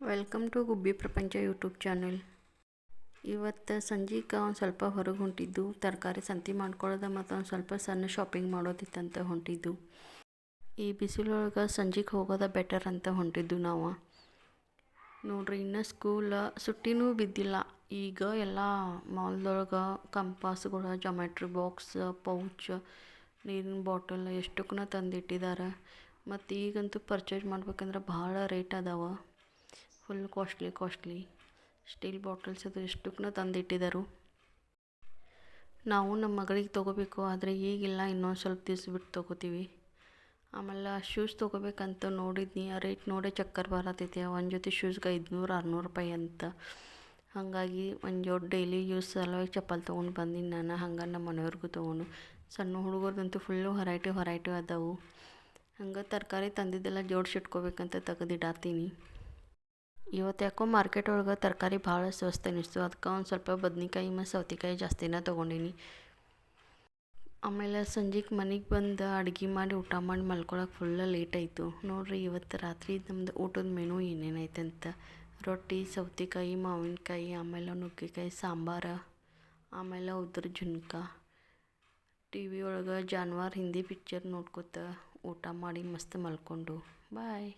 Welcome to ಗುಬ್ಬಿ ಪ್ರಪಂಚ YouTube channel. ಇವತ್ತು ಸಂಜೆಗೆ ಒಂದು ಸ್ವಲ್ಪ ಹೊರಗೆ ಹೊಂಟಿದ್ದು, ತರಕಾರಿ ಸಂತೆ ಮಾಡ್ಕೊಳ್ಳೋದು ಮತ್ತು ಒಂದು ಸ್ವಲ್ಪ ಸಣ್ಣ ಶಾಪಿಂಗ್ ಮಾಡೋದಿತ್ತಂತ ಹೊಂಟಿದ್ದು. ಈ ಬಿಸಿಲೊಳಗೆ ಸಂಜೆಗೆ ಹೋಗೋದು ಬೆಟರ್ ಅಂತ ಹೊಂಟಿದ್ದು ನಾವು. ನೋಡ್ರಿ, ಇನ್ನು ಸ್ಕೂಲ್ ಸುಟ್ಟಿನೂ ಬಿದ್ದಿಲ್ಲ. ಈಗ ಎಲ್ಲ ಮಾಲ್ದೊಳಗೆ ಕಂಪಾಸ್ಗಳು, ಜಾಮೆಟ್ರಿ ಬಾಕ್ಸ್, ಪೌಚ್, ನೀರಿನ ಬಾಟಲ್ ಎಷ್ಟಕ್ಕೂ ತಂದಿಟ್ಟಿದ್ದಾರೆ. ಮತ್ತು ಈಗಂತೂ ಪರ್ಚೇಸ್ ಮಾಡ್ಬೇಕಂದ್ರೆ ಭಾಳ ರೇಟ್ ಅದಾವ. ಫುಲ್ ಕಾಸ್ಟ್ಲಿ ಸ್ಟೀಲ್ ಬಾಟಲ್ಸ್ ಅದು ಎಷ್ಟಕ್ಕೂ ತಂದಿಟ್ಟಿದ್ದಾರೆ. ನಾವು ನಮ್ಮ ಮಗಳಿಗೆ ತೊಗೋಬೇಕು, ಆದರೆ ಈಗಿಲ್ಲ, ಇನ್ನೊಂದು ಸ್ವಲ್ಪ ದಿವ್ಸ ಬಿಟ್ಟು ತೊಗೋತೀವಿ. ಆಮೇಲೆ ಶೂಸ್ ತೊಗೋಬೇಕಂತ ನೋಡಿದ್ನಿ, ಆ ರೇಟ್ ನೋಡಿ ಚಕ್ಕರ್ ಬರತೈತಿ. ಒಂದು ಜೊತೆ ಶೂಸ್ಗೆ 500-600 ರೂಪಾಯಿ ಅಂತ. ಹಾಗಾಗಿ ಒಂದು ಜೋಡಿ ಡೈಲಿ ಯೂಸ್ ಸಲುವಾಗಿ ಚಪ್ಪಲ್ ತೊಗೊಂಡು ಬಂದೀನಿ ನಾನು. ಹಂಗೆ ನಮ್ಮ ಮನೆಯವ್ರಿಗೂ ತೊಗೊಂಡು. ಸಣ್ಣ ಹುಡುಗರ್ದಂತೂ ಫುಲ್ಲು ವೆರೈಟಿ ಅದಾವು. ಹಂಗೆ ತರಕಾರಿ ತಂದಿದ್ದೆಲ್ಲ ಜೋಡಿಸಿಟ್ಕೋಬೇಕಂತ ತೆಗೆದಿಡಾತೀನಿ. ಇವತ್ತು ಯಾಕೋ ಮಾರ್ಕೆಟ್ ಒಳಗೆ ತರಕಾರಿ ಭಾಳ ಸ್ವಸ್ಥ ಅನ್ನಿಸ್ತು. ಅದಕ್ಕೆ ಒಂದು ಸ್ವಲ್ಪ ಬದ್ನಿಕಾಯಿ ಮತ್ತು ಸೌತೆಕಾಯಿ ಜಾಸ್ತಿನೇ ತೊಗೊಂಡೀನಿ. ಆಮೇಲೆ ಸಂಜೆಗೆ ಮನೆಗೆ ಬಂದು ಅಡುಗೆ ಮಾಡಿ ಊಟ ಮಾಡಿ ಮಲ್ಕೊಳಕ್ಕೆ ಫುಲ್ ಲೇಟ್ ಆಯಿತು. ನೋಡಿರಿ, ಇವತ್ತು ರಾತ್ರಿ ನಮ್ಮದು ಊಟದ ಮೆನು ಏನೇನೈತೆ ಅಂತ. ರೊಟ್ಟಿ, ಸೌತೆಕಾಯಿ, ಮಾವಿನಕಾಯಿ, ಆಮೇಲೆ ನುಗ್ಗೆಕಾಯಿ ಸಾಂಬಾರು, ಆಮೇಲೆ ಉದ್ರ ಜುನ್ಕ. ಟಿ ವಿ ಒಳಗೆ ಜಾನ್ವಾರ್ ಹಿಂದಿ ಪಿಕ್ಚರ್ ನೋಡ್ಕೊತ ಊಟ ಮಾಡಿ ಮಸ್ತ್ ಮಲ್ಕೊಂಡು. ಬಾಯ್.